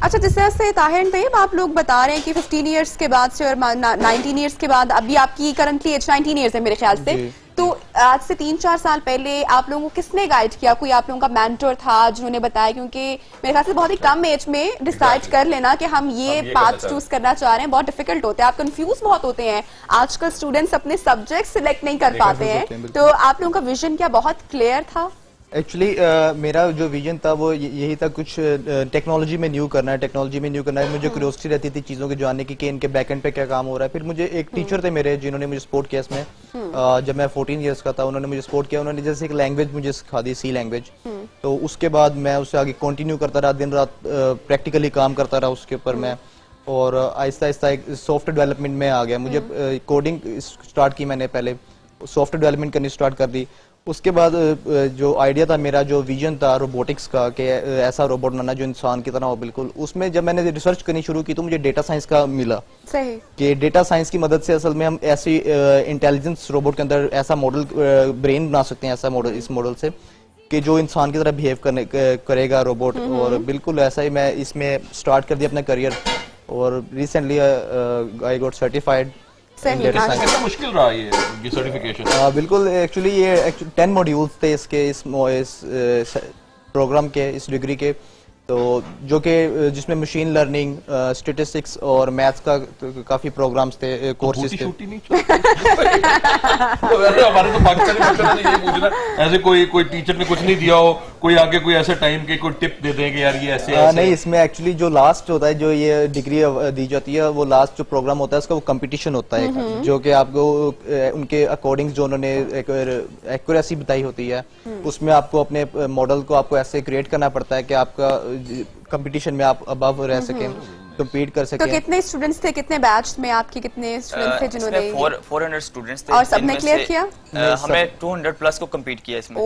اچھا جس طرح سے طاہر طیب آپ لوگ بتا رہے ہیں کہ 15 ایئرس کے بعد سے اور 19 ایئرس کے بعد ابھی آپ کی کرنٹلی ایج 19 ایئرس ہے میرے خیال سے, تو آج سے 3-4 سال پہلے آپ لوگوں کو کس نے گائیڈ کیا؟ کوئی آپ لوگوں کا مینٹور تھا جنہوں نے بتایا؟ کیونکہ میرے خیال سے بہت ہی کم ایج میں ڈیسائیڈ کر لینا کہ ہم یہ پاتھ چوز کرنا چاہ رہے ہیں بہت ڈیفیکلٹ ہوتا ہے, آپ کنفیوز بہت ہوتے ہیں. آج کل اسٹوڈینٹس اپنے سبجیکٹ سلیکٹ نہیں کر پاتے ہیں, تو آپ لوگوں کا ویژن کیا بہت کلیئر تھا؟ ایکچولی میرا جو ویژن تھا وہ یہی تھا کچھ ٹیکنالوجی میں نیو کرنا ہے, مجھے کیوریوسٹی رہتی تھی چیزوں کے جاننے کی کہ ان کے بیک اینڈ پہ کیا کام ہو رہا ہے. پھر مجھے ایک ٹیچر تھے میرے جنہوں نے مجھے سپورٹ کیا اس میں, جب میں 14 ایئرس کا تھا انہوں نے مجھے سپورٹ کیا, انہوں نے جیسے ایک لینگویج مجھے سکھا دی, سی لینگویج. تو اس کے بعد میں اس سے آگے کنٹینیو کرتا رہا, دن رات پریکٹیکلی کام کرتا رہا اس کے اوپر میں, اور آہستہ آہستہ ایک سافٹ ویئر ڈیولپمنٹ میں آ گیا. مجھے کوڈنگ اسٹارٹ کی, میں نے پہلے سافٹ ویئر ڈیولپمنٹ کرنی اسٹارٹ کر دی. اس کے بعد جو آئیڈیا تھا میرا, جو ویژن تھا روبوٹکس کا کہ ایسا روبوٹ بنانا جو انسان کی طرح ہو بالکل, اس میں جب میں نے ریسرچ کرنی شروع کی تو مجھے ڈیٹا سائنس کا ملا. صحیح کہ ڈیٹا سائنس کی مدد سے اصل میں ہم ایسی انٹیلیجنس روبوٹ کے اندر ایسا ماڈل برین بنا سکتے ہیں, ایسا ماڈل اس ماڈل سے کہ جو انسان کی طرح بہیو کرے گا روبوٹ. اور بالکل ایسا ہی میں اس میں اسٹارٹ کر دیا اپنا کریئر, اور ریسنٹلی آئی گاٹ سرٹیفائڈ. کتنا مشکل رہا یہ سرٹیفکیشن؟ بالکل, ایکچولی یہ 10 موڈیولز تھے اس کے, اس پروگرام کے, اس ڈگری کے, تو جو کہ جس میں مشین لرننگ, اسٹیٹسٹکس اور میتھس کا کافی پروگرامز تھے, کورسز تھے. ہمارے تو پاکستانی بچوں نے یہ پوچھنا, ایسے کوئی ٹیچر نے کچھ نہیں دیا ہو, کوئی آگے کوئی ایسا ٹائم کے کوئی ٹپ دے دیں کہ یار یہ ایسے نہیں, اس میں ایکچولی جو لاسٹ ہوتا ہے, جو یہ ڈگری دی جاتی ہے, وہ لاسٹ جو پروگرام ہوتا ہے اس کا وہ کمپٹیشن ہوتا ہے, جو کہ آپ کو ان کے اکارڈنگ جو انہوں نے ایکوریسی بتائی ہوتی ہے, اس میں آپ کو اپنے ماڈل کو آپ کو ایسے کریٹ کرنا پڑتا ہے کہ آپ کا کمپٹیشن میں آپ ابو رہ سکیں, کمپیٹ کر سکیں. تو کتنے اسٹوڈنٹس تھے, کتنے بیچ میں آپ کے کتنے اسٹوڈنٹس تھے جنہوں نے 400 اسٹوڈنٹس تھے, اور سب نے کلیئر کیا؟ ہمیں 200 پلس کو کمپیٹ کیا اس میں.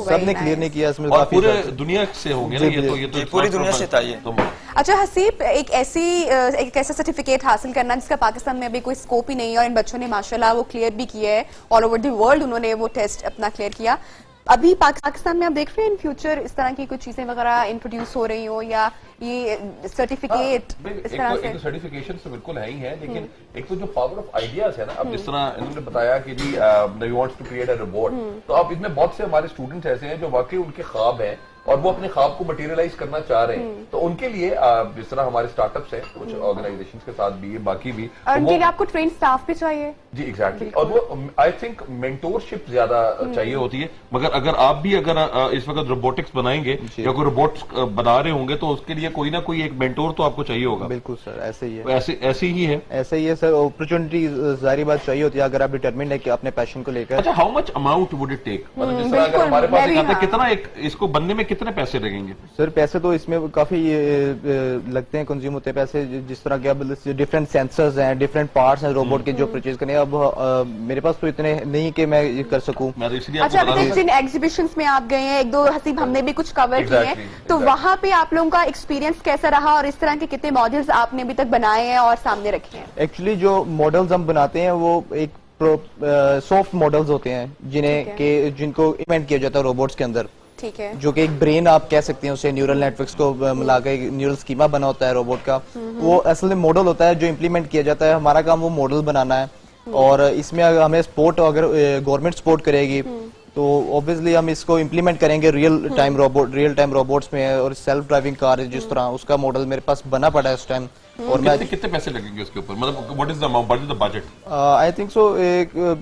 سب نے کلیئر نہیں کیا اس میں, اور پورے دنیا سے ہوں گے, یہ تو پوری دنیا سے تھا یہ. اچھا حسیب, ایک ایسا سرٹیفکیٹ حاصل کرنا جس کا پاکستان میں ابھی کوئی اسکوپ ہی نہیں ہے, اور ان بچوں نے ماشاءاللہ وہ کلیئر بھی کیا ہے, آل اوور دی ورلڈ انہوں نے وہ ٹیسٹ اپنا کلیئر کیا. ابھی پاکستان میں آپ دیکھ رہے ہیں ان فیوچر اس طرح کی کچھ چیزیں وغیرہ انٹروڈیوس ہو رہی ہوں, یا یہ سرٹیفکیٹ اس طرح سے؟ سرٹیفکیشن تو بالکل ہے ہی ہے, لیکن ایک تو جو پاور آف آئیڈیاز ہے نا, اب جس طرح انہوں نے بتایا کہ جی we wants to create a robot, تو اب اس میں بہت سے ہمارے اسٹوڈنٹس ایسے ہیں جو واقعی ان کے خواب ہیں اور وہ اپنے خواب کو مٹیریلائز کرنا چاہ رہے ہیں, تو ان کے لیے جس طرح ہمارے اسٹارٹ اپس ہیں کچھ آرگنائزیشنس کے ساتھ بھی, باقی بھی, اور ان کے لیے آپ کو ٹرین اسٹاف بھی چاہیے. جی ایگزیکٹلی, اور وہ آئی تھنک مینٹورشپ زیادہ چاہیے ہوتی ہے. مگر اگر آپ بھی اگر اس وقت روبوٹکس بنائیں گے یا کوئی روبوٹس بنا رہے ہوں گے, تو اس کے لیے کوئی نہ کوئی ایک مینٹور تو آپ کو چاہیے ہوگا. بالکل سر, ایسے ہی ہے, ایسے ہی ہے, ایسے ہی ہے سر. اپرچونٹی ظاہری بات چاہیے ہوتی ہے اگر آپ ڈیٹرمنڈ ہے کہ اپنے پیشن کو لے کر. اچھا, how much amount would it take, مطلب جس طرح اگر ہمارے پاس ایک آتا ہے, کتنا ایک اس کو بننے میں کتنے پیسے لگیں گے؟ سر پیسے تو اس میں کافی لگتے ہیں, کنزیوم ہوتے ہیں پیسے, جس طرح کہ اب ڈفرینٹ سینسرز ہیں, ڈفرینٹ پارٹس ہیں روبوٹ کے جو پرچیز کرنے. اب میرے پاس تو اتنے نہیں کہ میں یہ کر سکوں. اچھا, ابھی تک جن ایگزیبیشنز میں آپ گئے ہیں, ایک دو حسیب ہم نے بھی کچھ کور کیے ہیں, تو وہاں پہ آپ لوگوں کا ایکسپیرینس کیسا رہا, اور اس طرح کے کتنے ماڈلز آپ نے ابھی تک بنائے ہیں اور سامنے رکھے ہیں؟ ایکچولی جو ماڈلز ہم بناتے ہیں وہ ایک سافٹ ماڈلز ہوتے ہیں جن کو امپلیمنٹ کیا جاتا ہے روبوٹس کے اندر, جو کہ ایک برین آپ کہہ سکتے ہیں اسے, نیورل نیٹ ورکس کو ملا کے نیورل اسکیما بنا ہوتا ہے روبوٹ کا, وہ اصل میں ماڈل ہوتا ہے جو امپلیمنٹ کیا جاتا ہے. ہمارا کام وہ ماڈل بنانا ہے, اور اس میں ہمیں سپورٹ, اگر گورنمنٹ سپورٹ کرے گی تو اوبویسلی ہم اس کو امپلیمنٹ کریں گے ریئل ٹائم روبوٹس میں. اور سیلف ڈرائیونگ کار جس طرح, اس کا ماڈل میرے پاس بنا پڑا ہے اس ٹائم. اور کتنے پیسے لگیں گے اس کے اوپر, مطلب what is the amount, what is the budget? I think so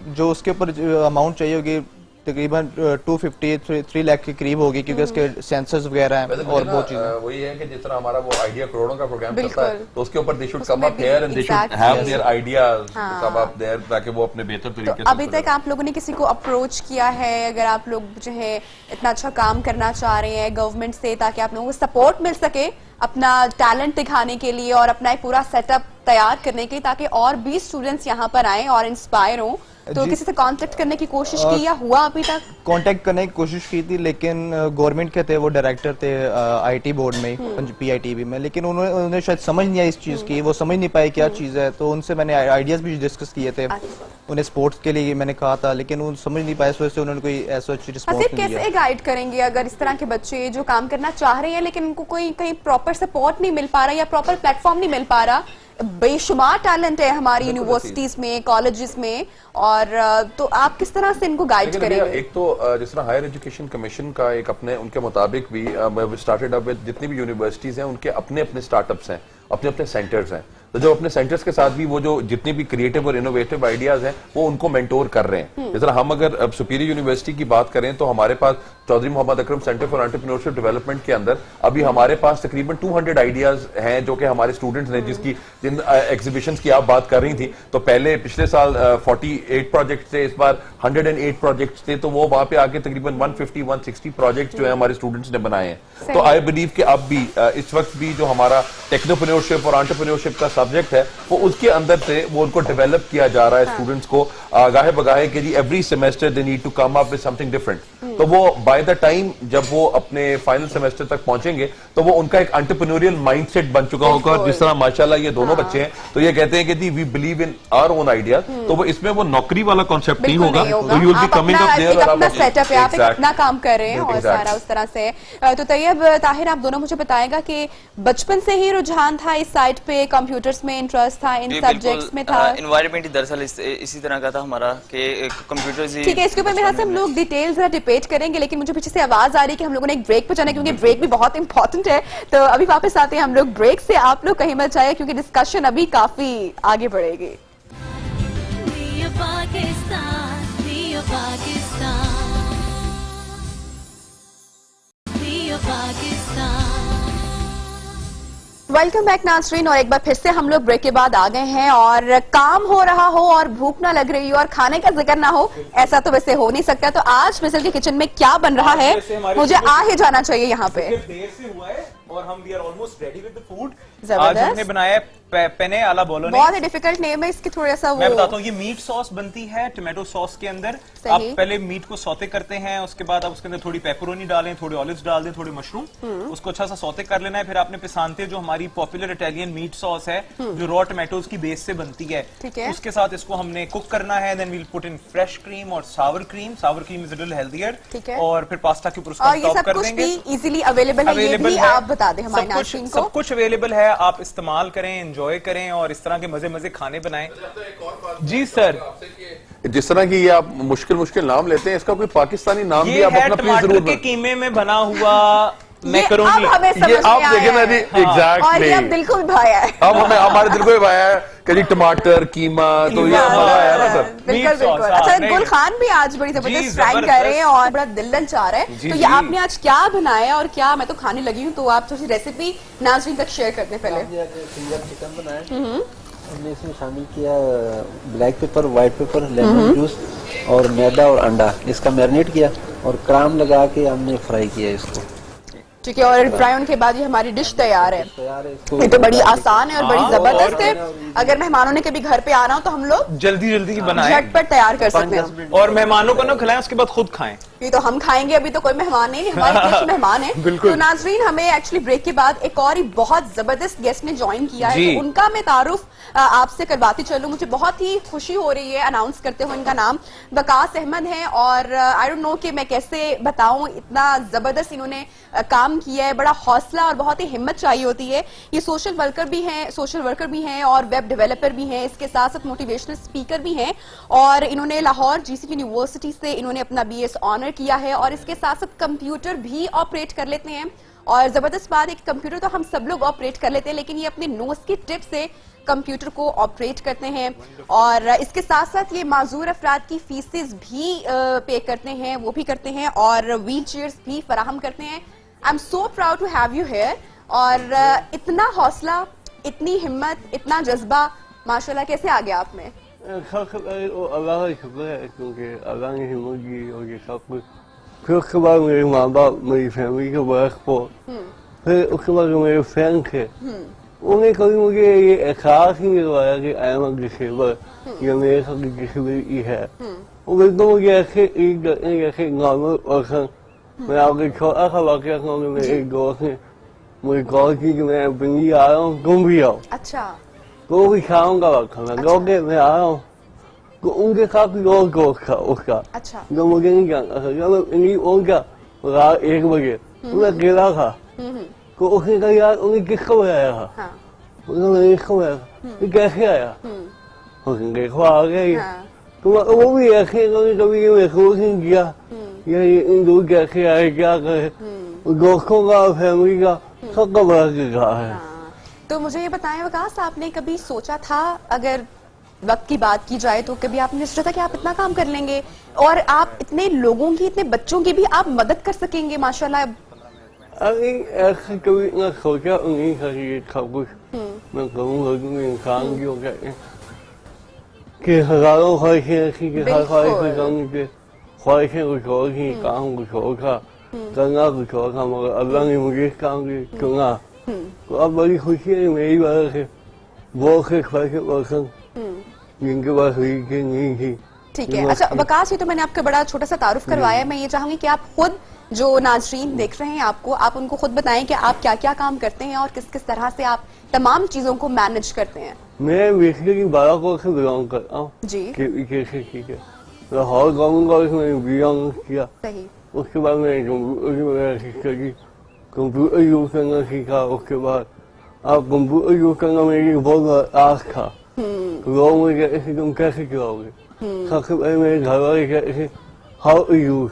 جو اس کے اوپر اماؤنٹ چاہیے ہوگی تقریباً 250-3 لاکھ کے قریب ہوگی, کیونکہ اس کے سینسرز وغیرہ ہیں اور بہت چیزیں. وہی ہے کہ جس طرح ہمارا وہ آئیڈیا کروڑوں کا پروگرام چلتا ہے, تو اس کے اوپر they should come up here and they should have their ideas come up there تاکہ وہ اپنے بہتر طریقے سے. ابھی تک آپ لوگوں نے کسی کو اپروچ کیا ہے, اگر آپ لوگ جو ہے اتنا اچھا کام کرنا چاہ رہے ہیں گورنمنٹ سے, تاکہ آپ لوگوں کو سپورٹ مل سکے اپنا ٹیلنٹ دکھانے کے لیے اور اپنا ایک پورا سیٹ اپ تیار کرنے کے لیے, تاکہ اور بھی اسٹوڈنٹس یہاں پر آئیں اور انسپائر ہوں, تو کسی سے کانٹیکٹ کرنے کی کوشش کی یا ہوا ابھی تک؟ کانٹیکٹ کرنے کی کوشش کی تھی لیکن گورنمنٹ کے تھے, وہ ڈائریکٹر تھے آئی ٹی بورڈ میں, پی آئی ٹی بی میں, لیکن انہوں نے شاید سمجھ نہیں آئی اس چیز کی, وہ سمجھ نہیں پائے کیا چیز ہے. تو ان سے میں نے آئیڈیاز بھی ڈسکس کیے تھے, انہیں سپورٹس کے لیے میں نے کہا تھا, لیکن وہ سمجھ نہیں پائے, اس وجہ سے انہوں نے کوئی ایسا رسپانس نہیں دیا. کیسے گائیڈ کریں گے اگر اس طرح کے بچے جو کام کرنا چاہ رہے ہیں لیکن ان کو کوئی کہیں پراپر سپورٹ نہیں مل پا رہا یا پراپر پلیٹ فارم نہیں مل پا رہا؟ بے شمار ٹیلنٹ ہے ہماری یونیورسٹیز میں, کالجز میں, اور تو آپ کس طرح سے ان کو گائیڈ کریں گے؟ ایک تو جس طرح ہائر ایجوکیشن کمیشن کا ایک اپنے ان کے مطابق بھی اسٹارٹڈ اپ جتنی بھی یونیورسٹیز ہیں ان کے اپنے اپنے اسٹارٹ اپس ہیں, اپنے اپنے سینٹرز ہیں. تو جو اپنے سینٹرز کے ساتھ بھی وہ جو جتنی بھی کریٹو اور انوویٹو آئیڈیاز ہیں وہ ان کو مینٹور کر رہے ہیں. جس طرح ہم اگر سپیریئر یونیورسٹی کی بات کریں تو ہمارے پاس چودھری محمد اکرم سینٹر فار انٹرپرینیورشپ ڈیولپمنٹ کے اندر ابھی ہمارے پاس تقریباً 200 آئیڈیاز ہیں جو کہ ہمارے اسٹوڈنٹس نے جن ایگزیبیشنز کی آپ بات کر رہی تھی. تو پچھلے سال 48 پروجیکٹس تھے, اس بار 108 پروجیکٹس تھے. تو وہ وہاں پہ آ کے تقریباً 150-160 پروجیکٹس جو ہیں ہمارے اسٹوڈنٹس نے بنائے ہیں. تو آئی بلیو کہ اب بھی اس وقت بھی جو ہمارا ٹیکنوپرینیورشپ اور انٹرپرینیورشپ کا سبجیکٹ ہے وہ اس کے اندر سے وہ ان کو ڈیولپ کیا جا رہا ہے اسٹوڈنٹس کو گاہے بگاہے کہ جی every semester they need to come up with some thing different. تو وہ بائی دا ٹائم جب وہ اپنے فائنل سیمسٹر تک پہنچیں گے تو وہ ان کا ایک انٹرپرینوریل مائنڈ سیٹ بن چکا ہوگا. اور جس طرح ماشاءاللہ یہ دونوں بچے ہیں تو یہ کہتے ہیں کہ جی we believe in our own ideas. تو وہ اس میں وہ نوکری والا کانسیپٹ نہیں ہوگا, تو you will be coming up there اور اپنا سیٹ اپ ہے, آپ اپنا کام کر رہے ہیں اور سارا اس طرح سے. تو طیب, طاہر, آپ دونوں مجھے بتائے گا کہ بچپن سے ہی رجحان تھا اس سائٹ پہ, کمپیوٹرز میں انٹرسٹ تھا, ان سبجیکٹس میں تھا؟ انوائرمنٹ دراصل اسی طرح کا تھا ہمارا کہ کمپیوٹرز. ٹھیک ہے, اس کے اوپر میرے خیال سے ہم لوگ ڈیٹیل ذرا ڈیبیٹ کریں گے, لیکن مجھے پیچھے سے آواز آ رہی ہے کہ ہم لوگوں نے ایک بریک پہ جانا ہے کیونکہ بریک بھی بہت امپورٹنٹ ہے. تو ابھی واپس آتے ہیں ہم لوگ بریک سے, آپ لوگ کہیں مت جائیں کیونکہ ڈسکشن ابھی کافی آگے بڑھے گی. ویلکم بیک ناظرین, اور ایک بار پھر سے ہم لوگ بریک کے بعد آ گئے ہیں. اور کام ہو رہا ہو اور بھوک نہ لگ رہی ہو اور کھانے کا ذکر نہ ہو, ایسا تو ویسے ہو نہیں سکتا. تو آج فیصل کے کچن میں کیا بن رہا ہے مجھے آ ہی جانا چاہیے یہاں پہ. دیر سے ہوا ہے اور ہم we are almost ready with the food. آج ہم نے بنایا ہے پینے آلا بولونیز. بہت ہی ڈیفیکلٹ نیم ہے اس کی, تھوڑا سا میں بتاتا ہوں. یہ میٹ سوس بنتی ہے ٹمیٹو سوس کے اندر. آپ پہلے میٹ کو سوتے کرتے ہیں, اس کے بعد آپ اس کے اندر تھوڑی پیپرونی ڈالیں, تھوڑی آلیوز ڈال دیں, تھوڑی مشروم, اس کو اچھا سا سوتے کر لینا ہے. پھر آپ نے پسانتے جو ہماری پاپولر اٹیلین میٹ سوس ہے جو را ٹمیٹوز کی بیس سے بنتی ہے, اس کے ساتھ اس کو ہم نے کوک کرنا ہے. دین ویل پٹ ان فریش کریم اور ساور کریم. ساور کریم از لٹل ہیلدیئر. اور پھر پاستا کے اوپر اس کو ٹاپ کر دیں گے. اور یہ سب کچھ بھی ایزیلی اویلیبل ہے, یہ بھی آپ بتا دیں ہمارے ناظرین کو. سب کچھ اویلیبل ہے, آپ استعمال کریں, انجوائے کریں اور اس طرح کے مزے مزے کھانے بنائیں. جی سر, جس طرح کی یہ آپ مشکل نام لیتے ہیں, اس کا کوئی پاکستانی نام بھی آپ اپنا پلیز ضرور. ٹماٹر کے قیمے میں بنا ہوا میکرونی. یہ آپ دیکھیں نا جی, ایگزیکٹلی, اب دل کو بھی بھایا ہے, اب ہمیں ہمارے دل کو بھی بھایا ہے کہ جی ٹماٹر قیمہ, تو یہ مزہ آیا نا سر. بالکل. اچھا, گل خان بھی آج بڑی زبردست فرائنگ کر رہے ہیں اور بڑا دل للچا رہا ہے. تو یہ آپ نے آج کیا بنایا اور کیا, میں تو کھانے لگی ہوں, تو آپ تھوڑی سی ریسیپی ناظرین تک شیئر کرتے ہیں. پہلے فنگر چکن بنایا, ہم نے اس میں شامل کیا black paper, white paper, lemon juice اور میدا اور انڈا. اس کا میرینیٹ کیا اور کرام لگا کے ہم نے فرائی کیا اس کو. ٹھیک ہے, اور فرائی ہونے کے بعد یہ ہماری ڈش تیار ہے. یہ تو بڑی آسان ہے اور بڑی زبردست ہے. اگر مہمانوں نے کبھی گھر پہ آنا ہو تو ہم لوگ جلدی بنائیں, جھٹ پر تیار کر سکتے ہیں اور مہمانوں کو نہ کھلائیں, اس کے بعد خود کھائیں. یہ تو ہم کھائیں گے, ابھی تو کوئی مہمان نہیں, ہمارے کچھ مہمان ہیں. تو ناظرین, ہمیں ایکچولی بریک کے بعد ایک اور ہی بہت زبردست گیسٹ نے جوائن کیا ہے, ان کا میں تعارف آپ سے کرواتی چلوں. مجھے بہت ہی خوشی ہو رہی ہے اناؤنس کرتے ہوئے. ان کا نام وقاص احمد ہے, اور آئی ڈونٹ نو کہ میں کیسے بتاؤں, اتنا زبردست انہوں نے کام کیا ہے. بڑا حوصلہ اور بہت ہی ہمت چاہیے ہوتی ہے. یہ سوشل ورکر بھی ہیں اور ویب ڈیولپر بھی ہیں, اس کے ساتھ ساتھ موٹیویشنل اسپیکر بھی ہیں, اور انہوں نے لاہور GC یونیورسٹی سے انہوں نے اپنا BS آنر کیا ہے, اور اس کے ساتھ ساتھ کمپیوٹر بھی آپریٹ کر لیتے ہیں. اور زبردست بات ہے کہ کمپیوٹر تو ہم سب لوگ آپریٹ کر لیتے ہیں, لیکن یہ اپنے نوز کی ٹپ سے کمپیوٹر کو آپریٹ کرتے ہیں, اور اس کے ساتھ ساتھ یہ معذور افراد کی فیسز بھی پے کرتے ہیں, وہ بھی کرتے ہیں, اور ویل چیئرز بھی فراہم کرتے ہیں. I am so proud to have you here. اور اتنا حوصلہ, اتنی ہمت, اتنا جذبہ, ماشاءاللہ, کیسے آ گیا آپ میں؟ اللہ کا شکر ہے کیونکہ اللہ نے ہمت دی اور یہ سب کچھ. پھر اس کے بعد میرے ماں باپ, میری فیملی کے ورک کو, پھر اس کے بعد میرے فرینڈ تھے, انہوں نے کبھی مجھے یہ احساس ہی نہیں کروایا کہ آئی ایم اے ڈسیبل یا میرے ساتھ ڈسیبلٹی ہے. وہ بالکل مجھے ایسے ٹریٹ کرتے ہیں جیسے نارمل پرسن. میں آپ کو چھوٹا سا واقعہ کہوں کہ میرے ایک دوست نے مجھے کال کی کہ میں پنڈی آ رہا ہوں, تم بھی آؤ. اچھا. تو وہ بھی شام کا وقت تھا. میں کہوں کہ میں آ رہا ہوں. تو ان کے ساتھ کوئی اور دوست تھا اس کا اچھا. جو مجھے نہیں جانتا تھا. جب میں پنڈی پہنچ گیا رات 1 بجے تو میں اکیلا تھا. تو اس نے کہا یار انہیں کس کو بلایا تھا؟ ہاں. میں نے اس کو بلایا تھا. یہ کیسے آیا؟ اس نے دیکھو آ گیا یہ. ہاں. تو وہ بھی ایسے کبھی یہ محسوس نہیں کیا یہ ان دور کیسے آئے کیا کرے. دوستوں کا فیملی کا سب کا بڑا کردار ہے. تو مجھے یہ بتائیں وقاص, آپ نے کبھی سوچا تھا, اگر وقت کی بات کی جائے تو کبھی آپ نے سوچا تھا کہ آپ اتنا کام کر لیں گے اور آپ اتنے لوگوں کی, اتنے بچوں کی بھی آپ مدد کر سکیں گے ماشاءاللہ؟ ابھی ایسے کبھی اتنا سوچا نہیں تھا کہ یہ سب کچھ میں کروں گا. انسان کی ہو کہتے ہیں کہ ہزاروں خواہشیں ایسی کہ ہر خواہش میں کرنے کے خواہشیں کچھ اور تھیں, کام کچھ اور تھا, کرنا کچھ اور تھا, مگر اللہ نے مجھے اس کام کے چنا. تو اب بڑی خوشی ہے میری وجہ سے بہت سے خواہشیں پرسن جن کے پاس ریچیں نہیں تھی. ٹھیک ہے. اچھا وقاص, یہ تو میں نے آپ کا بڑا چھوٹا سا تعارف کروایا. میں یہ چاہوں گی کہ آپ خود جو ناظرین دیکھ رہے ہیں آپ ان کو خود بتائیں کہ آپ کیا کیا کام کرتے ہیں اور کس کس طرح سے آپ تمام چیزوں کو مینج کرتے ہیں. میں بیسیکلی بالاکوٹ سے بلانگ کرتا ہوں. جی. ٹھیک ہے. لاہور گورنمنٹ کالج میں بلانگ کیا. صحیح. اس کے بعد میں کمپیوٹر یوز کرنا سیکھا. اس کے بعد آپ کمپیوٹر یوز کرنا میری بہت بڑا آس تھا. لوگ مجھے کہتے تھے تم کیسے چلاؤ گے. سب سے پہلے میرے گھر والے کہتے تھے ہاؤ ٹو یوز.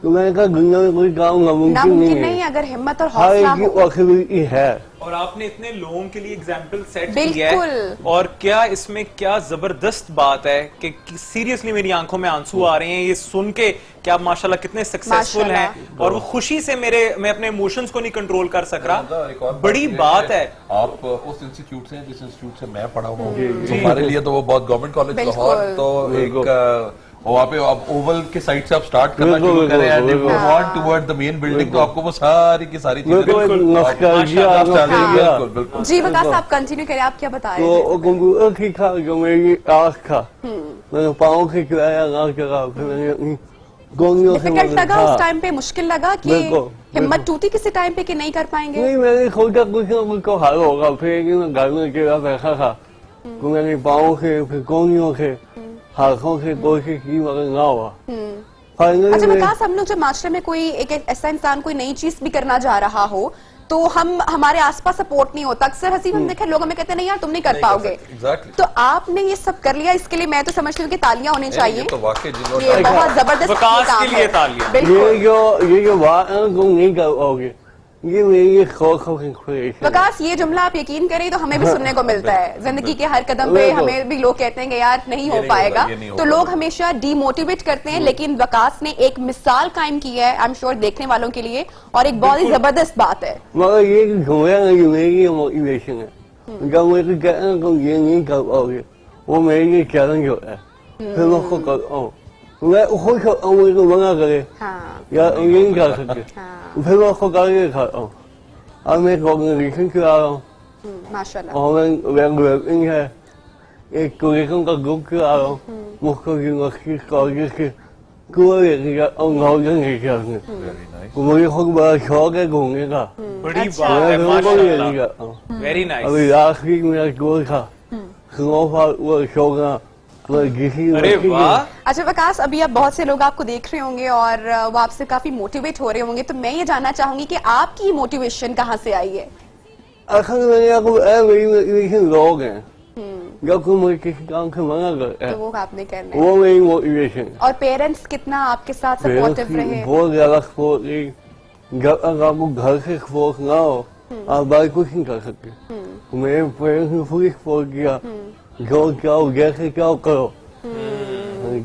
تو میں نے کہا دنیا میں کوئی کام ناممکن نہیں ہے, اگر ہمت اور ہر حوصلہ ایک کی پاسبلٹی ہے. اور آپ نے اتنے لوگوں کے لیے اگزامپل سیٹ بالکل. کیا ہے, اور کیا اس میں کیا زبردست بات ہے کہ سیریسلی میری آنکھوں میں آنسو آ رہے ہیں یہ سن کے کہ آپ ماشاءاللہ کتنے سکسیسفل ہیں, اور وہ خوشی سے میں اپنے ایموشنز کو نہیں کنٹرول کر سک رہا. بڑی بات ہے. آپ اس انسٹیٹیوٹ سے جس انسٹیٹیوٹ سے میں پڑھا ہوا ہوں, ہمارے لیے تو وہ بہت گورنمنٹ کالج لاہور, تو ایک وہاں پہ آپ اوول کے سائٹ سے آپ سٹارٹ کرنا شروع کریں and move on toward the main building, تو آپ کو وہ ساری کی ساری چیزیں بالکل. جی وقاص آپ کنٹینیو کریں, آپ کیا بتا رہے ہیں؟ تو کمپیوٹر سیکھا جو میری آس تھا. میں نے پاؤں سے چلایا نہ چلا. پھر میں نے اپنی گونیوں سے ڈیفیکلٹ لگا اس ٹائم پہ, مشکل لگا کہ ہمت ٹوٹی کسی ٹائم پہ کہ نہیں کر پائیں گے؟ نہیں, میں نے سوچا کچھ نہ کچھ تو حل ہوگا. پھر گھر میں اکیلا پیسہ تھا تو میں نے پاؤں سے پھر گونیوں سے ہاتھوں سے کوشش کی مگر نہ ہوا. اچھا وقاص, ہم لوگ جب معاشرے میں کوئی ایک ایسا انسان کوئی نئی چیز بھی کرنا جا رہا ہو تو ہمارے آس پاس سپورٹ نہیں ہوتا. اکثر حسین ہم دیکھیں لوگ ہمیں کہتے ہیں نہیں یار تم نہیں کر پاؤ گے. تو آپ نے یہ سب کر لیا, اس کے لیے میں تو سمجھتی ہوں کہ تالیاں ہونی چاہیے. یہ بہت زبردست کام ہے. یہ جو بات ہے تم نہیں کر پاؤ گے, یہ میری وقاص یہ جملہ آپ یقین کریں تو ہمیں بھی سننے کو ملتا ہے زندگی کے ہر قدم پہ. ہمیں بھی لوگ کہتے ہیں کہ یار نہیں ہو پائے گا, تو لوگ ہمیشہ ڈی موٹیویٹ کرتے ہیں, لیکن وقاص نے ایک مثال قائم کی ہے آئی ایم شیور دیکھنے والوں کے لیے, اور ایک بہت ہی زبردست بات ہے. مگر یہ گھویا میری موٹیویشن ہے. جب مجھے کہتے ہیں تم یہ نہیں کر پاؤ گے, وہ میرے لیے چیلنج ہوتا ہے. پھر میں اس کو کرتا ہوں, میں خوش ہوتا ہوں مجھے کو منع کرے یا یہ نہیں کر سکتے, پھر میں اس کو کر کے کھاتا ہوں. اب میں ایک آرگنائزیشن چلا رہا ہوں, اور میں ہے ایک ٹوریزم کا گروپ چلا رہا ہوں مختلف یونیورسٹی کالجز کے ٹور لے کے جاتا ہوں نارتھرن ایشیا میں. مجھے خود بڑا شوق ہے گھومنے کا, میں جاتا ہوں. ابھی لاسٹ ویک میرا ٹور تھا سنو فال شوقنا. اچھا وقاص, ابھی اب بہت سے لوگ آپ کو دیکھ رہے ہوں گے اور وہ آپ سے کافی موٹیویٹ ہو رہے ہوں گے, تو میں یہ جاننا چاہوں گی کہ آپ کی موٹیویشن کہاں سے آئی ہے؟ اصل میں میری موٹیویشن لوگ ہیں. جب کوئی مجھے کسی کام سے منع کرتا ہے وہ آپ نے کرنا ہے, وہ میری موٹیویشن ہے. اور پیرنٹس کتنا آپ کے ساتھ سپورٹیو رہے؟ بہت زیادہ سپورٹ رہی. جب تک آپ کو گھر سے سپورٹ نہ ہو آپ باہر کچھ نہیں کر سکتے. میرے پیرنٹس نے فلی سپورٹ کیا, جو چاہو جیسے چاہو کرو,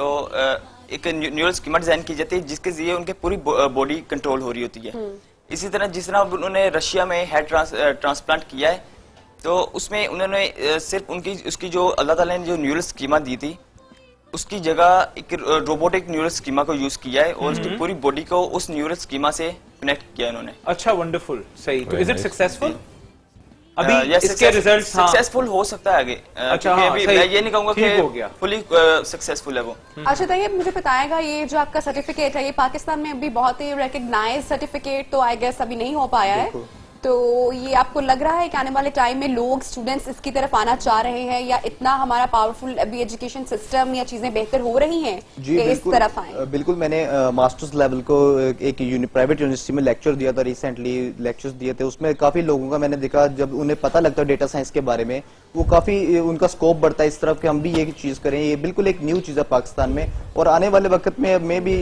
تو ایک نیورل اسکیما ڈیزائن کی جاتی ہے جس کے ذریعے ان کے پوری باڈی کنٹرول ہو رہی ہوتی ہے. اسی طرح جس طرح انہوں نے رشیا میں ہیڈ ٹرانسپلانٹ کیا ہے تو اس میں انہوں نے صرف اس کی جو اللہ تعالیٰ نے جو نیورل اسکیما دی تھی اس کی جگہ ایک روبوٹک نیورل اسکیما کو یوز کیا ہے اور اس کی پوری باڈی کو اس نیورل اسکیما سے کنیکٹ کیا انہوں نے. اچھا, ونڈرفل. صحیح. تو از اٹ سکسیسفل؟ ابھی اس کے ریزلٹس سکسیسفل ہو سکتا ہے آگے. اچھا, میں یہ نہیں کہوں گا کہ فلی سکسیسفل ہے وہ. اچھا طیب, مجھے بتائے گا یہ جو آپ کا سرٹیفکیٹ ہے یہ پاکستان میں ابھی بہت ہی ریکگنائز سرٹیفکیٹ تو آئی گیس ابھی نہیں ہو پایا ہے, تو یہ آپ کو لگ رہا ہے کہ آنے والے ٹائم میں لوگ اسٹوڈنٹس اس کی طرف آنا چاہ رہے ہیں, یا اتنا ہمارا پاورفل ابھی ایجوکیشن سسٹم یا چیزیں بہتر ہو رہی ہیں کہ اس طرف آئیں؟ بالکل. میں نے ماسٹرز لیول کو ایک پرائیویٹ یونیورسٹی میں لیکچر دیا تھا, ریسنٹلی لیکچرز دیے تھے, اس میں کافی لوگوں کا میں نے دیکھا جب انہیں پتہ لگتا ہے ڈیٹا سائنس کے بارے میں وہ کافی ان کا اسکوپ بڑھتا ہے اس طرف کہ ہم بھی یہ چیز کریں. یہ بالکل ایک نیو چیز ہے پاکستان میں, اور آنے والے وقت میں بھی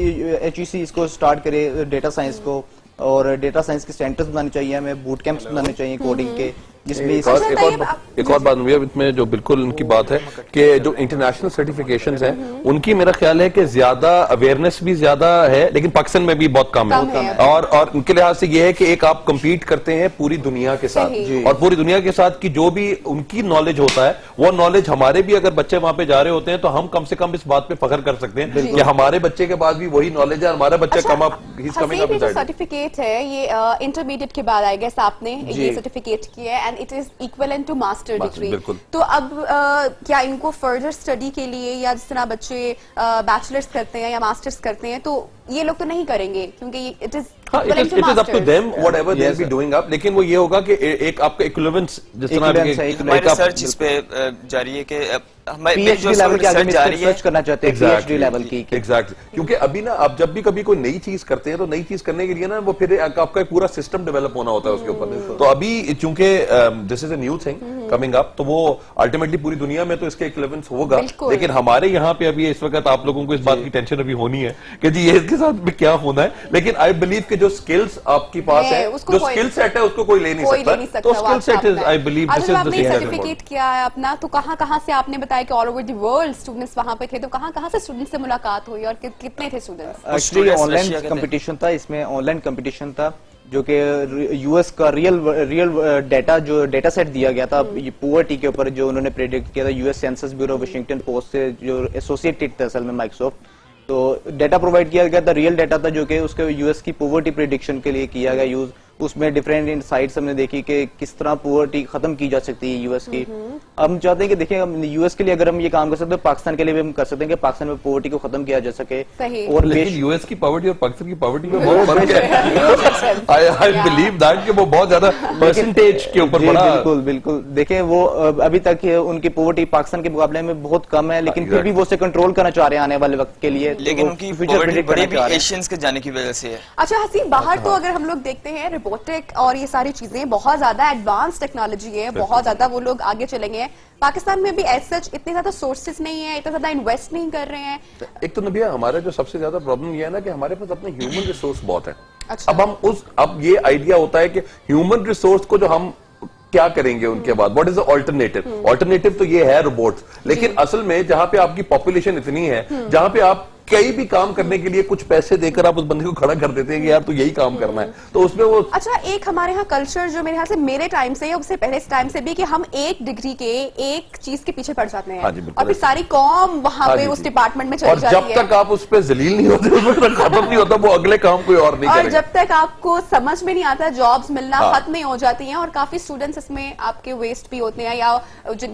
HEC اس کو اسٹارٹ کرے ڈیٹا سائنس کو, اور ڈیٹا سائنس کے سینٹرز بنانے چاہیے, ہمیں بوٹ کیمپس بنانے چاہیے کوڈنگ کے, جس میں ایک اور بات میں جو بالکل ان کی بات ہے کہ جو انٹرنیشنل سرٹیفکیشنز ہیں ان کی میرا خیال ہے کہ زیادہ اویئرنیس بھی زیادہ ہے, لیکن پاکستان میں بھی بہت کم ہے. اور ان کے لحاظ سے یہ ہے کہ ایک آپ کمپیٹ کرتے ہیں پوری دنیا کے ساتھ, اور پوری دنیا کے ساتھ کی جو بھی ان کی نالج ہوتا ہے وہ نالج ہمارے بھی اگر بچے وہاں پہ جا رہے ہوتے ہیں تو ہم کم سے کم اس بات پہ فخر کر سکتے ہیں کہ ہمارے بچے کے بعد بھی وہی نالج ہے, ہمارا بچہ سرٹیفکیٹ ہے یہ انٹرمیڈیٹ کے بعد آئی گیس آپ نے یہ سرٹیفکیٹ کیا ہے and it is equivalent to master degree. تو اب کیا ان کو فردر اسٹڈی کے لیے, یا جس طرح بچے بیچلرز کرتے ہیں یا ماسٹرز کرتے ہیں, تو یہ لوگ تو نہیں کریں گے کیونکہ اٹ از لیکن وہ یہ ہوگا کہ ایک آپ کا ایکویویلنس جس طرح ریسرچ اس پہ جاری ہے کہ کیونکہ ابھی نا آپ جب بھی کبھی کوئی نئی چیز کرتے ہیں تو نئی چیز کرنے کے لیے نا وہ پھر آپ کا پورا سسٹم ڈیولپ ہونا ہوتا ہے اس کے اوپر. تو ابھی چونکہ this is a new thing coming up, تو وہ الٹیمیٹلی پوری دنیا میں تو اس کا ایکویویلنس ہوگا, لیکن ہمارے یہاں پہ ابھی اس وقت آپ لوگوں کو اس بات کی ٹینشن ابھی ہونی ہے کہ جی یہ اس کے ساتھ بھی کیا ہونا ہے. لیکن آئی بلیو کہ جو سکلز آپ کے پاس ہے, جو اسکل سیٹ ہے اس کو کوئی لے نہیں سکتا, تو skill set is I believe this is the certificate کیا ہے اپنا, تو کہاں سے آپ نے بتایا کہ all over the world students وہاں پہ تھے, تو کہاں سے اسٹوڈنٹس سے ملاقات ہوئی اور کتنے تھے students? Actually on line competition تھا, اس میں آن لائن کمپٹیشن تھا جو کہ یو ایس کا ریئل ڈیٹا جو ڈیٹا سیٹ دیا گیا تھا پوورٹی کے اوپر, جو انہوں نے پریڈکٹ کیا تھا U S census bureau Washington post سے جو ایسوسیٹڈ تھا اصل میں مائکروسافٹ, تو ڈیٹا پرووائڈ کیا گیا تھا, ریئل ڈیٹا تھا جو کہ اس کے یو ایس کی پوورٹی پریڈکشن کے لیے کیا گیا یوز. اس میں ڈفرینٹ انسائٹس ہم نے دیکھی کہ کس طرح پوورٹی ختم کی جا سکتی ہے یو ایس کی. ہم چاہتے ہیں کہ دیکھیں یو ایس کے لیے اگر ہم یہ کام کر سکتے ہیں, پاکستان کے لیے بھی ہم کر سکتے ہیں کہ پاکستان میں پوورٹی کو ختم کیا جا سکے. اور لیکن یو ایس کی پاورٹی اور پاکستان کی پاورٹی میں بہت فرق ہے. I believe that کہ وہ بہت زیادہ پرسنٹیج کے اوپر بڑا. بالکل دیکھیں وہ ابھی تک ان کی پاورٹی پاکستان کے مقابلے میں بہت کم ہے, لیکن پھر بھی وہ اسے کنٹرول کرنا چاہ رہے ہیں آنے والے وقت کے لیے, لیکن ان کی پاورٹی بڑی بھی ایشینز کے جانے کی وجہ سے ہے. اچھا حسین, باہر تو اگر ہم لوگ دیکھتے ہیں روبوٹک اور یہ ساری چیزیں بہت زیادہ ایڈوانس ٹیکنالوجی ہے, بہت زیادہ وہ لوگ آگے چلیں گے. پاکستان میں بھی ایز سچ اتنے زیادہ سورسز نہیں ہیں, اتنا زیادہ انویسٹ نہیں کر رہے ہیں. ایک تو نبیہ ہمارا جو سب سے زیادہ پرابلم یہ ہے نا کہ ہمارے پاس اپنے ہیومن ریسورس بہت ہے. اب ہم اب یہ آئیڈیا ہوتا ہے کہ ہیومن ریسورس کو جو ہم کیا کریں گے ان کے بعد, what is the alternative. Alternative تو یہ ہے روبوٹس, لیکن اصل میں جہاں پہ آپ کی پاپولیشن اتنی ہے, جہاں پہ آپ کئی بھی کام کرنے کے لیے کچھ پیسے دے کر آپ اس بندے کو کھڑا کر دیتے ہیں کہ یار تو یہی کام کرنا ہے, تو اس میں وہ. اچھا, ایک ہمارے ہاں کلچر جو میرے خیال سے میرے ٹائم سے یا اس سے پہلے ٹائم سے بھی کہ ہم ایک ڈگری کے ایک چیز کے پیچھے پڑ جاتے ہیں اور پھر ساری قوم وہاں پہ اس ڈپارٹمنٹ میں چلی جاتی ہے, اور جب تک آپ اس پہ ذلیل نہیں ہوتے, اس وقت ختم نہیں ہوتا, وہ اگلے کام کوئی اور نہیں کرے, اور جب تک آپ کو سمجھ میں نہیں آتا جابس ملنا ختم نہیں ہو جاتی ہیں, اور کافی اسٹوڈنٹس اس میں آپ کے ویسٹ بھی ہوتے ہیں یا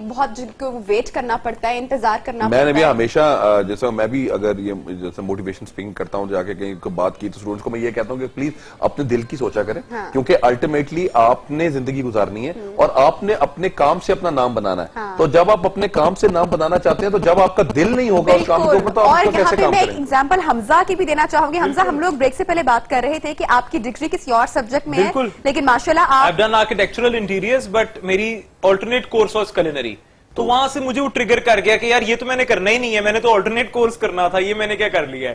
بہت جن کو ویٹ کرنا پڑتا ہے, انتظار کرنا پڑتا ہے. میں نے بھی ہمیشہ جیسا میں بھی اگر یہ جیسے موٹیویشن اسپیکنگ کرتا ہوں, جا کے کہیں کو بات کی تو اسٹوڈنٹس کو میں یہ کہتا ہوں کہ پلیز اپنے دل کی سوچا کریں, کیونکہ الٹیمیٹلی آپ نے زندگی گزارنی ہے اور آپ نے اپنے کام سے اپنا نام بنانا ہے. تو جب آپ اپنے کام سے نام بنانا چاہتے ہیں تو جب آپ کا دل نہیں ہوگا اس کام کے اوپر تو آپ کیسے کام کریں گے. ایگزامپل حمزہ کی بھی دینا چاہوں گی. حمزہ, ہم لوگ بریک سے پہلے بات کر رہے تھے کہ آپ کی ڈگری کسی اور سبجیکٹ میں ہے, لیکن ماشاءاللہ آپ ڈن آرکیٹیکچرل انٹیریئرز, بٹ میری آلٹرنیٹ کورس واز کلینری, تو وہاں سے مجھے وہ ٹریگر کر گیا کہ یار یہ تو میں نے کرنا ہی نہیں ہے, میں نے تو آلٹرنیٹ کورس کرنا تھا, یہ میں نے کیا کر لیا ہے.